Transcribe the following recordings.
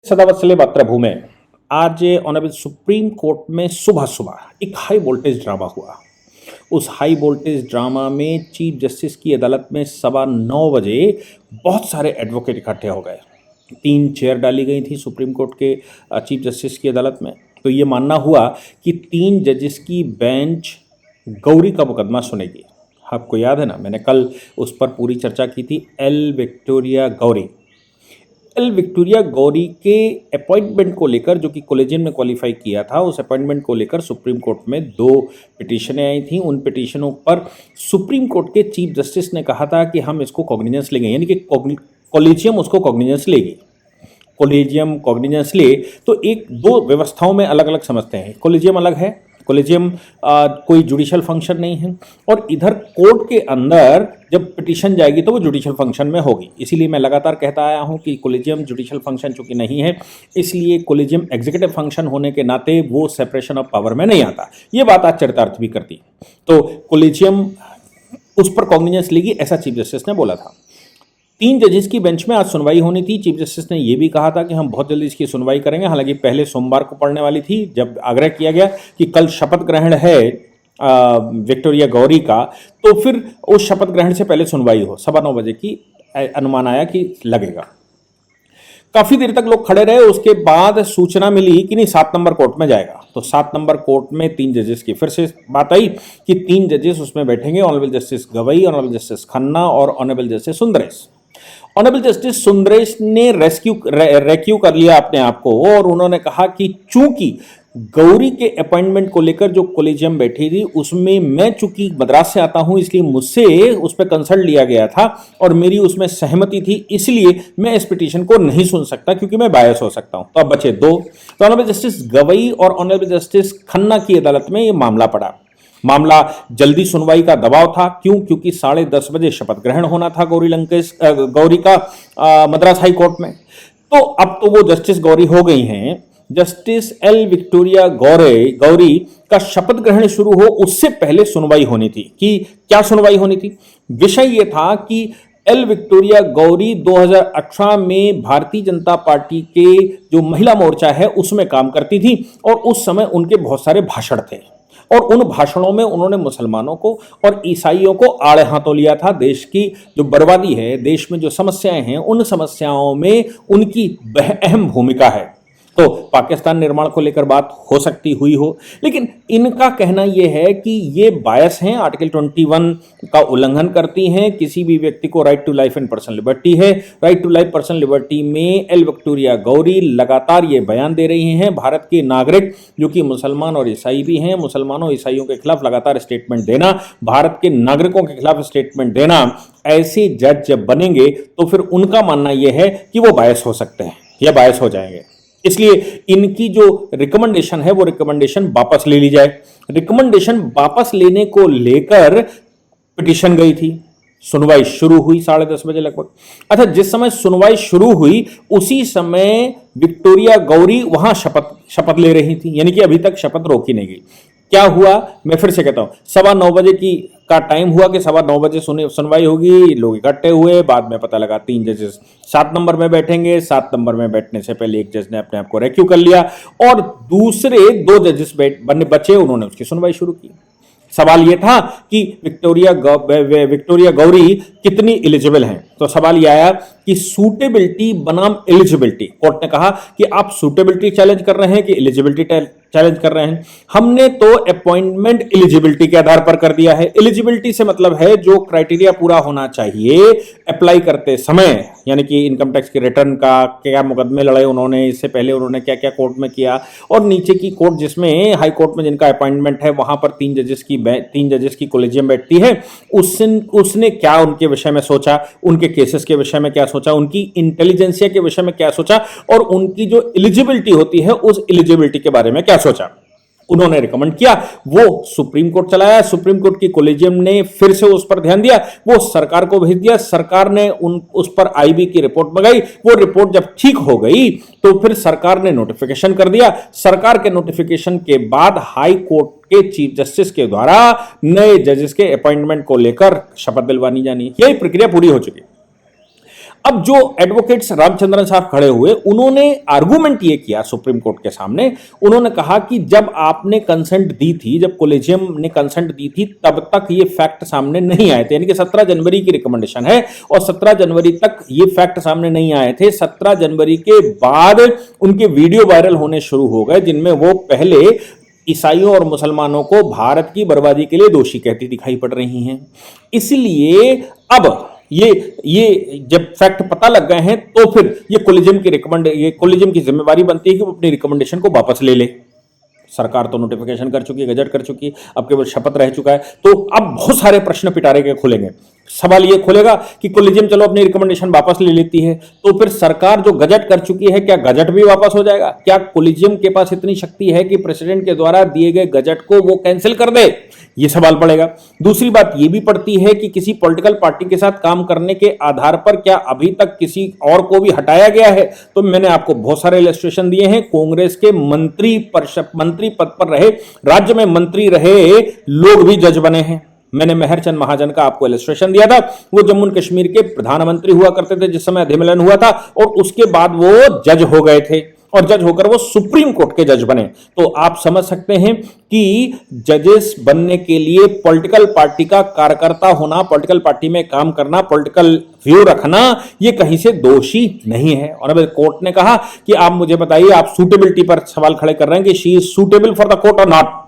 सदावत्सले मातृभूमि। आज honourable supreme court में सुबह सुबह एक हाई वोल्टेज ड्रामा हुआ। उस हाई वोल्टेज ड्रामा में चीफ जस्टिस की अदालत में 9:15 बजे बहुत सारे एडवोकेट इकट्ठे हो गए। 3 चेयर डाली गई थी सुप्रीम कोर्ट के चीफ जस्टिस की अदालत में। तो ये मानना हुआ कि 3 जजेस की बेंच गौरी का मुकदमा सुनेगी। आपको याद है ना, मैंने कल उस पर पूरी चर्चा की थी। एल विक्टोरिया गौरी के अपॉइंटमेंट को लेकर, जो कि कॉलेजियम ने क्वालिफाई किया था, उस अपॉइंटमेंट को लेकर सुप्रीम कोर्ट में 2 पिटीशनें आई थीं। उन पिटीशनों पर सुप्रीम कोर्ट के चीफ जस्टिस ने कहा था कि हम इसको कॉग्निजेंस लेंगे, यानी कि कॉलेजियम उसको कॉग्निजेंस लेगी। कॉलेजियम कॉग्निजेंस ले तो एक दो व्यवस्थाओं में अलग अलग समझते हैं। कॉलेजियम अलग है, कॉलेजियम कोई जुडिशल फंक्शन नहीं है, और इधर कोर्ट के अंदर जब पिटीशन जाएगी तो वो जुडिशल फंक्शन में होगी। इसीलिए मैं लगातार कहता आया हूँ कि कॉलेजियम जुडिशल फंक्शन चूंकि नहीं है, इसलिए कॉलेजियम एग्जीक्यूटिव फंक्शन होने के नाते वो सेपरेशन ऑफ पावर में नहीं आता। ये बात आज चरितार्थ भी करती। तो कॉलेजियम उस पर कॉग्निजेंस लेगी, ऐसा चीफ जस्टिस ने बोला था। 3 जजेस की बेंच में आज सुनवाई होनी थी। चीफ जस्टिस ने यह भी कहा था कि हम बहुत जल्दी इसकी सुनवाई करेंगे। हालांकि पहले सोमवार को पड़ने वाली थी, जब आग्रह किया गया कि कल शपथ ग्रहण है विक्टोरिया गौरी का, तो फिर उस शपथ ग्रहण से पहले सुनवाई हो। 9:15 की अनुमान आया कि लगेगा। काफी देर तक लोग खड़े रहे। उसके बाद सूचना मिली कि नहीं, 7 नंबर कोर्ट में जाएगा। तो 7 नंबर कोर्ट में 3 जजेस की फिर से बात आई कि 3 जजेस उसमें बैठेंगे। Honourable justice Gavai, honourable justice Khanna और honourable justice Sundaresh. Honourable justice Sundaresh ने रेक्यू कर लिया अपने आप को, और उन्होंने कहा कि चूंकि गौरी के अपॉइंटमेंट को लेकर जो कॉलेजियम बैठी थी उसमें मैं चूंकि मद्रास से आता हूं, इसलिए मुझसे उस पर कंसल्ट लिया गया था और मेरी उसमें सहमति थी, इसलिए मैं इस पिटीशन को नहीं सुन सकता क्योंकि मैं बायस हो सकता हूं। तो अब बचे 2। तो ऑनरेबल जस्टिस गवई और ऑनरेबल जस्टिस खन्ना की अदालत में यह मामला पड़ा। मामला जल्दी सुनवाई का दबाव था। क्यों? क्योंकि 10:30 बजे शपथ ग्रहण होना था गौरी का मद्रास हाई कोर्ट में। तो अब तो वो जस्टिस गौरी हो गई हैं। जस्टिस एल विक्टोरिया गौरी का शपथ ग्रहण शुरू हो उससे पहले सुनवाई होनी थी। कि क्या सुनवाई होनी थी? विषय यह था कि एल विक्टोरिया गौरी 2018 में भारतीय जनता पार्टी के जो महिला मोर्चा है उसमें काम करती थी, और उस समय उनके बहुत सारे भाषण थे, और उन भाषणों में उन्होंने मुसलमानों को और ईसाइयों को आड़े हाथों लिया था। देश की जो बर्बादी है, देश में जो समस्याएं हैं, उन समस्याओं में उनकी अहम भूमिका है। तो पाकिस्तान निर्माण को लेकर बात हो सकती हुई हो, लेकिन इनका कहना यह है कि ये बायस हैं, आर्टिकल 21 का उल्लंघन करती हैं। किसी भी व्यक्ति को right to life and personal liberty है। Right to life personal liberty में एल विक्टोरिया गौरी लगातार ये बयान दे रही हैं। भारत के नागरिक जो कि मुसलमान और ईसाई भी हैं, मुसलमानों ईसाइयों के खिलाफ लगातार स्टेटमेंट देना, भारत के नागरिकों के खिलाफ स्टेटमेंट देना, ऐसे जज जब बनेंगे तो फिर उनका मानना यह है कि वो बायस हो सकते हैं या बायस हो जाएंगे। इसलिए इनकी जो रिकमेंडेशन है वो रिकमेंडेशन वापस ले ली जाए। रिकमेंडेशन वापस लेने को लेकर पिटीशन गई थी। सुनवाई शुरू हुई 10:30 बजे लगभग। अच्छा, जिस समय सुनवाई शुरू हुई उसी समय विक्टोरिया गौरी वहां शपथ ले रही थी, यानी कि अभी तक शपथ रोकी नहीं गई। क्या हुआ, मैं फिर से कहता हूं, 9:15 का टाइम हुआ कि 9:15 सुनवाई होगी। लोग इकट्ठे हुए, बाद में पता लगा 3 जजेस 7 नंबर में बैठेंगे। 7 नंबर में बैठने से पहले एक जज ने अपने आप को रेक्यू कर लिया, और दूसरे 2 जजेस बचे, उन्होंने उसकी सुनवाई शुरू की। सवाल यह था कि विक्टोरिया गौरी कितनी एलिजिबल हैं। तो सवाल यह आया कि सूटेबिलिटी बनाम एलिजिबिलिटी। कोर्ट ने कहा कि आप सूटेबिलिटी चैलेंज कर रहे हैं कि एलिजिबिलिटी चैलेंज कर रहे हैं। हमने तो अपॉइंटमेंट एलिजिबिलिटी के आधार पर कर दिया है। एलिजिबिलिटी से मतलब है जो क्राइटेरिया पूरा होना चाहिए अप्लाई करते समय, यानी कि इनकम टैक्स के रिटर्न का क्या मुकदमे लड़े उन्होंने, इससे पहले उन्होंने क्या क्या कोर्ट में किया, और नीचे की कोर्ट जिसमें हाई कोर्ट में जिनका अपॉइंटमेंट है वहां पर 3 जजेस की कॉलेजियम बैठती है। उसने क्या उनके विषय में सोचा, उनके केसेस के विषय में क्या सोचा, उनकी इंटेलिजेंसिया के विषय में क्या सोचा, और उनकी जो एलिजिबिलिटी होती है उस एलिजिबिलिटी के बारे में क्या सोचा, उन्होंने रिकमेंड किया। वो सुप्रीम कोर्ट चलाया। सुप्रीम कोर्ट की कॉलेजियम ने फिर से उस पर ध्यान दिया, वो सरकार को भेज दिया। सरकार ने उस पर आईबी की रिपोर्ट मंगाई। वो रिपोर्ट जब ठीक हो गई तो फिर सरकार ने नोटिफिकेशन कर दिया। सरकार के नोटिफिकेशन के बाद हाई कोर्ट के चीफ जस्टिस के द्वारा नए जजेस के अपॉइंटमेंट को लेकर शपथ दिलवानी जानी, यही प्रक्रिया पूरी हो चुकी। अब जो एडवोकेट्स रामचंद्रन साहब खड़े हुए, उन्होंने आर्गुमेंट ये किया सुप्रीम कोर्ट के सामने, उन्होंने कहा कि जब आपने कंसेंट दी थी, जब कॉलेजियम ने कंसेंट दी थी, तब तक ये फैक्ट सामने नहीं आए थे। यानी कि 17 जनवरी की रिकमेंडेशन है और 17 जनवरी तक ये फैक्ट सामने नहीं आए थे। 17 जनवरी के बाद उनके वीडियो वायरल होने शुरू हो गए, जिनमें वो पहले ईसाइयों और मुसलमानों को भारत की बर्बादी के लिए दोषी कहती दिखाई पड़ रही हैं। इसलिए अब ये जब फैक्ट पता लग गए हैं, तो फिर ये कॉलेजियम की जिम्मेवारी बनती है कि वो अपनी रिकमेंडेशन को वापस ले ले। सरकार तो नोटिफिकेशन कर चुकी है, गजट कर चुकी है, अब केवल शपथ रह चुका है। तो अब बहुत सारे प्रश्न पिटारे के खुलेंगे। सवाल ये खुलेगा कि कॉलेजियम चलो अपनी रिकमेंडेशन वापस ले लेती है, तो फिर सरकार जो गजट कर चुकी है, क्या गजट भी वापस हो जाएगा? क्या कॉलेजियम के पास इतनी शक्ति है कि प्रेसिडेंट के द्वारा दिए गए गजट को वो कैंसिल कर दे? ये सवाल पड़ेगा। दूसरी बात ये भी पड़ती है कि किसी पॉलिटिकल पार्टी के साथ काम करने के आधार पर क्या अभी तक किसी और को भी हटाया गया है? तो मैंने आपको बहुत सारे इलस्ट्रेशन दिए हैं। कांग्रेस के मंत्री पद पर रहे, राज्य में मंत्री रहे लोग भी जज बने हैं। मैंने मेहरचंद महाजन का आपको इलस्ट्रेशन दिया था। वो जम्मू कश्मीर के प्रधानमंत्री हुआ करते थे जिस समय अधिमलन हुआ था, और उसके बाद वो जज हो गए थे, और जज होकर वो सुप्रीम कोर्ट के जज बने। तो आप समझ सकते हैं कि जजेस बनने के लिए पॉलिटिकल पार्टी का कार्यकर्ता होना, पॉलिटिकल पार्टी में काम करना, पॉलिटिकल व्यू रखना, ये कहीं से दोषी नहीं है। और अब कोर्ट ने कहा कि आप मुझे बताइए, आप सूटेबिलिटी पर सवाल खड़े कर रहे हैं कि she is suitable for the court और नॉट।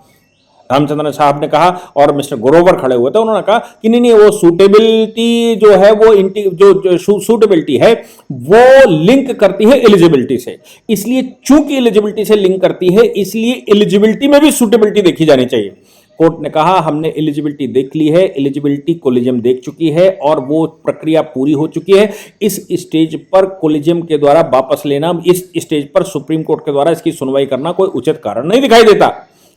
रामचंद्रन साहब ने कहा और मिस्टर ग्रोवर खड़े हुए थे, उन्होंने कहा कि नहीं, वो सूटेबिलिटी जो है वो जो सूटेबिलिटी है वो लिंक करती है एलिजिबिलिटी से। इसलिए चूंकि एलिजिबिलिटी से लिंक करती है, इसलिए एलिजिबिलिटी में भी सूटेबिलिटी देखी जानी चाहिए। कोर्ट ने कहा हमने एलिजिबिलिटी देख ली है, एलिजिबिलिटी कॉलेजियम देख चुकी है और वो प्रक्रिया पूरी हो चुकी है। इस स्टेज पर कॉलेजियम के द्वारा वापस लेना, इस स्टेज पर सुप्रीम कोर्ट के द्वारा इसकी सुनवाई करना कोई उचित कारण नहीं दिखाई देता।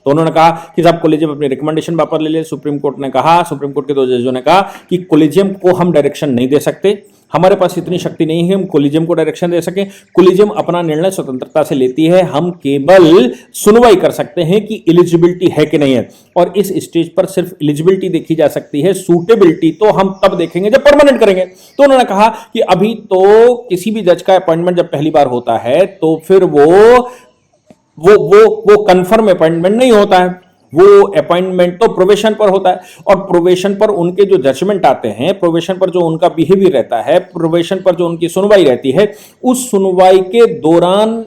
तो उन्होंने कहा कि साहब कॉलेजियम अपनी रिकमेंडेशन वापस ले ले। सुप्रीम कोर्ट ने कहा, सुप्रीम कोर्ट के दो जजों ने कहा कि कॉलेजियम को हम डायरेक्शन नहीं दे सकते, हमारे पास इतनी शक्ति नहीं है हम कॉलेजियम को डायरेक्शन दे सकें। कॉलेजियम अपना निर्णय स्वतंत्रता से लेती है, हम केवल सुनवाई कर सकते हैं कि एलिजिबिलिटी है कि नहीं है, और इस स्टेज पर सिर्फ एलिजिबिलिटी देखी जा सकती है, सूटेबिलिटी तो हम तब देखेंगे जब परमानेंट करेंगे। तो उन्होंने कहा कि अभी तो किसी भी जज का अपॉइंटमेंट जब पहली बार होता है तो फिर वो कंफर्म अपॉइंटमेंट नहीं होता है, वो अपॉइंटमेंट तो प्रोबेशन पर होता है, और प्रोबेशन पर उनके जो जजमेंट आते हैं, प्रोबेशन पर जो उनका बिहेवियर रहता है, प्रोबेशन पर जो उनकी सुनवाई रहती है, उस सुनवाई के दौरान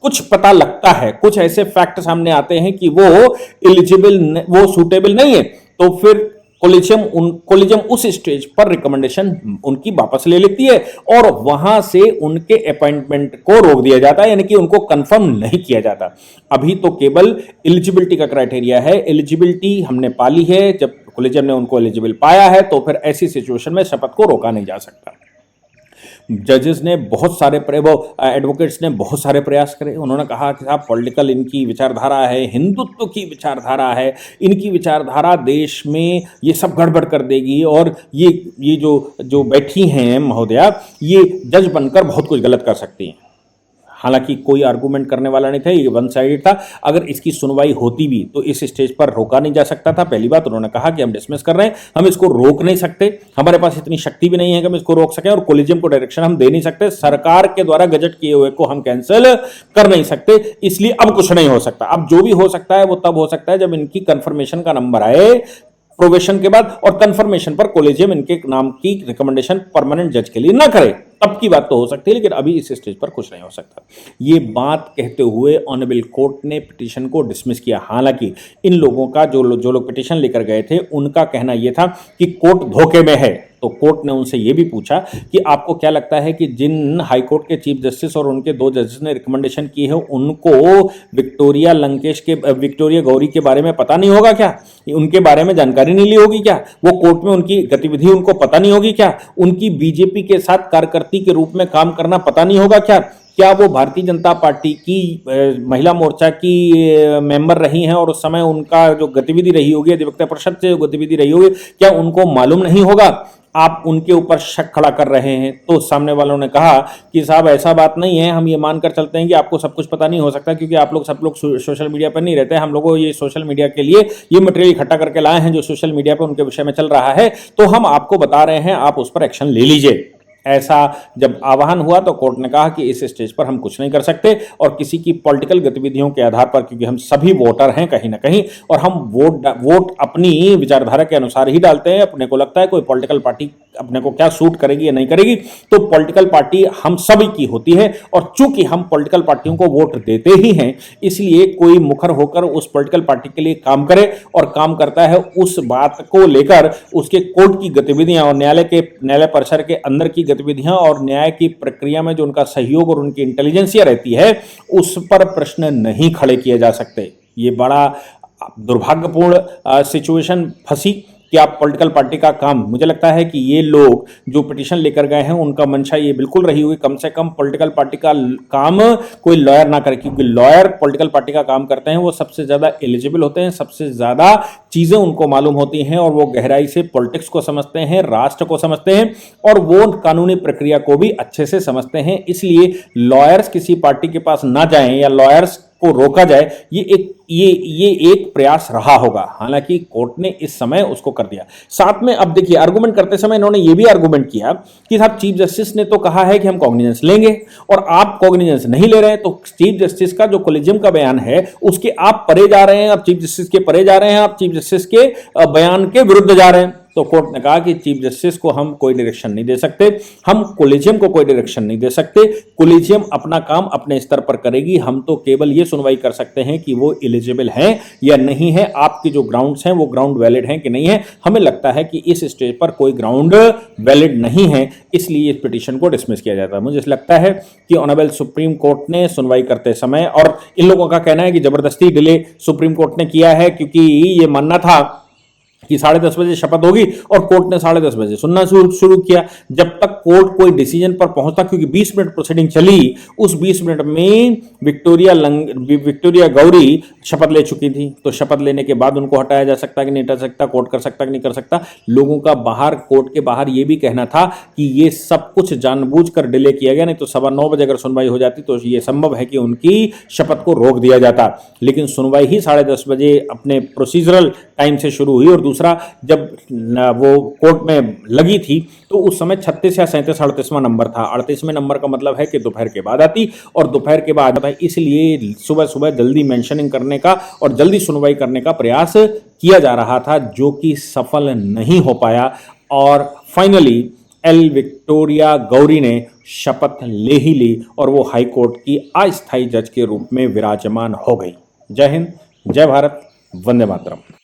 कुछ पता लगता है, कुछ ऐसे फैक्ट सामने आते हैं कि वो एलिजिबल, वो सूटेबल नहीं है, तो फिर कॉलेजियम उस स्टेज पर रिकमेंडेशन उनकी वापस ले लेती है और वहां से उनके अपॉइंटमेंट को रोक दिया जाता है, यानी कि उनको कंफर्म नहीं किया जाता। अभी तो केवल एलिजिबिलिटी का क्राइटेरिया है, एलिजिबिलिटी हमने पाली है, जब कॉलेजियम ने उनको एलिजिबल पाया है तो फिर ऐसी सिचुएशन में शपथ को रोका नहीं जा सकता। जजेस ने बहुत सारे एडवोकेट्स ने बहुत सारे प्रयास करे। उन्होंने कहा कि साहब पॉलिटिकल इनकी विचारधारा है, हिंदुत्व की विचारधारा है, इनकी विचारधारा देश में ये सब गड़बड़ कर देगी, और ये जो बैठी हैं महोदया, ये जज बनकर बहुत कुछ गलत कर सकती हैं। हालांकि कोई आर्गूमेंट करने वाला नहीं था, ये वन साइडेड था। अगर इसकी सुनवाई होती भी तो इस स्टेज पर रोका नहीं जा सकता था। पहली बात उन्होंने कहा कि हम डिसमिस कर रहे हैं, हम इसको रोक नहीं सकते, हमारे पास इतनी शक्ति भी नहीं है कि हम इसको रोक सकें, और कॉलेजियम को डायरेक्शन हम दे नहीं सकते, सरकार के द्वारा गजट किए हुए को हम कैंसिल कर नहीं सकते, इसलिए अब कुछ नहीं हो सकता। अब जो भी हो सकता है वो तब हो सकता है जब इनकी कंफर्मेशन का नंबर आए प्रोबेशन के बाद, और कंफर्मेशन पर कॉलेजियम इनके नाम की रिकमेंडेशन परमानेंट जज के लिए ना करे, तब की बात तो हो सकती है, लेकिन अभी इस स्टेज पर कुछ नहीं हो सकता। ये बात कहते हुए ऑनरेबल कोर्ट ने पिटीशन को डिसमिस किया। हालांकि इन लोगों का जो लोग पिटीशन लेकर गए थे, उनका कहना यह था कि कोर्ट धोखे में है। तो कोर्ट ने उनसे यह भी पूछा कि आपको क्या लगता है कि जिन हाईकोर्ट के चीफ जस्टिस और उनके दो जजेस ने रिकमेंडेशन की है, उनको विक्टोरिया गौरी के बारे में पता नहीं होगा क्या? उनके बारे में जानकारी नहीं ली होगी क्या? वो कोर्ट में उनकी गतिविधि उनको पता नहीं होगी क्या? उनकी बीजेपी के साथ कार्यकर्ती के रूप में काम करना पता नहीं होगा क्या? क्या वो भारतीय जनता पार्टी की महिला मोर्चा की मेंबर रही हैं और उस समय उनका जो गतिविधि रही होगी, अधिवक्ता परिषद से जो गतिविधि रही होगी, क्या उनको मालूम नहीं होगा? आप उनके ऊपर शक खड़ा कर रहे हैं। तो सामने वालों ने कहा कि साहब ऐसा बात नहीं है, हम ये मानकर चलते हैं कि आपको सब कुछ पता नहीं हो सकता, क्योंकि आप लोग सब लोग सोशल मीडिया पर नहीं रहते। हम लोगों को ये सोशल मीडिया के लिए ये मटेरियल इकट्ठा करके लाए हैं जो सोशल मीडिया पर उनके विषय में चल रहा है, तो हम आपको बता रहे हैं, आप उस पर एक्शन ले लीजिए। ऐसा जब आह्वान हुआ तो कोर्ट ने कहा कि इस स्टेज पर हम कुछ नहीं कर सकते और किसी की पॉलिटिकल गतिविधियों के आधार पर, क्योंकि हम सभी वोटर हैं कहीं ना कहीं और हम वोट अपनी विचारधारा के अनुसार ही डालते हैं। अपने को लगता है कोई पॉलिटिकल पार्टी अपने को क्या सूट करेगी या नहीं करेगी, तो पॉलिटिकल पार्टी हम सभी की होती है और चूंकि हम पॉलिटिकल पार्टियों को वोट देते ही हैं, इसलिए कोई मुखर होकर उस पॉलिटिकल पार्टी के लिए काम करे और काम करता है उस बात को लेकर उसके कोर्ट की गतिविधियां और न्यायालय परिसर के अंदर की गतिविधियां और न्याय की प्रक्रिया में जो उनका सहयोग और उनकी इंटेलिजेंसिया रहती है उस पर प्रश्न नहीं खड़े किए जा सकते। ये बड़ा दुर्भाग्यपूर्ण सिचुएशन फंसी कि आप पॉलिटिकल पार्टी का काम, मुझे लगता है कि ये लोग जो पिटीशन लेकर गए हैं उनका मंशा ये बिल्कुल रही हुई कम से कम पॉलिटिकल पार्टी का काम कोई लॉयर ना करे, क्योंकि लॉयर पॉलिटिकल पार्टी का काम करते हैं वो सबसे ज्यादा एलिजिबल होते हैं, सबसे ज्यादा चीजें उनको मालूम होती हैं और वो गहराई से पॉलिटिक्स को समझते हैं, राष्ट्र को समझते हैं और वो कानूनी प्रक्रिया को भी अच्छे से समझते हैं। इसलिए लॉयर्स किसी पार्टी के पास ना जाएं या लॉयर्स को रोका जाए, ये एक प्रयास रहा होगा। हालांकि कोर्ट ने इस समय उसको कर दिया। साथ में अब देखिए आर्गुमेंट करते समय इन्होंने ये भी आर्गुमेंट किया कि साहब चीफ जस्टिस ने तो कहा है कि हम कॉग्निजेंस लेंगे और आप कॉग्निजेंस नहीं ले रहे हैं, तो चीफ जस्टिस का जो कोलेजियम का बयान है उसके आप परे जा रहे हैं, आप चीफ जस्टिस के परे जा रहे हैं, आप चीफ जस्टिस के बयान के विरुद्ध जा रहे हैं। तो कोर्ट ने कहा कि चीफ जस्टिस को हम कोई डायरेक्शन नहीं दे सकते, हम कोलेजियम को कोई डायरेक्शन नहीं दे सकते, कोलेजियम अपना काम अपने स्तर पर करेगी, हम तो केवल ये सुनवाई कर सकते हैं कि वो एलिजिबल हैं या नहीं है, आपके जो ग्राउंड्स हैं वो ग्राउंड वैलिड हैं कि नहीं है। हमें लगता है कि इस स्टेज पर कोई ग्राउंड वैलिड नहीं है, इसलिए इस पिटीशन को डिसमिस किया जाता है। मुझे लगता है कि ऑनरेबल सुप्रीम कोर्ट ने सुनवाई करते समय, और इन लोगों का कहना है कि जबरदस्ती डिले सुप्रीम कोर्ट ने किया है क्योंकि ये मानना था कि 10:30 बजे शपथ होगी और कोर्ट ने 10:30 बजे सुनना शुरू किया। जब तक कोर्ट कोई डिसीजन पर पहुंचता, क्योंकि 20 मिनट प्रोसीडिंग चली, उस 20 मिनट में विक्टोरिया गौरी शपथ ले चुकी थी, तो शपथ लेने के बाद उनको हटाया जा सकता कि नहीं हटा सकता, कोर्ट कर सकता कि नहीं कर सकता। लोगों का बाहर कोर्ट के बाहर यह भी कहना था कि ये सब कुछ जानबूझकर डिले किया गया, नहीं तो 9:15 बजे अगर सुनवाई हो जाती तो यह संभव है कि उनकी शपथ को रोक दिया जाता। लेकिन सुनवाई ही 10:30 बजे अपने प्रोसीजरल टाइम से शुरू हुई और दूसरा जब वो कोर्ट में लगी थी तो उस समय 36 या 37 38वां नंबर था। 38वें नंबर का मतलब है कि दोपहर के बाद आती और दोपहर के बाद आता, इसलिए सुबह सुबह जल्दी मेंशनिंग करने का और जल्दी सुनवाई करने का प्रयास किया जा रहा था, जो कि सफल नहीं हो पाया और फाइनली एल विक्टोरिया गौरी ने शपथ ले ही ली और वो हाई कोर्ट की अस्थायी जज के रूप में विराजमान हो गई। जय हिंद, जय भारत, वंदे मातरम।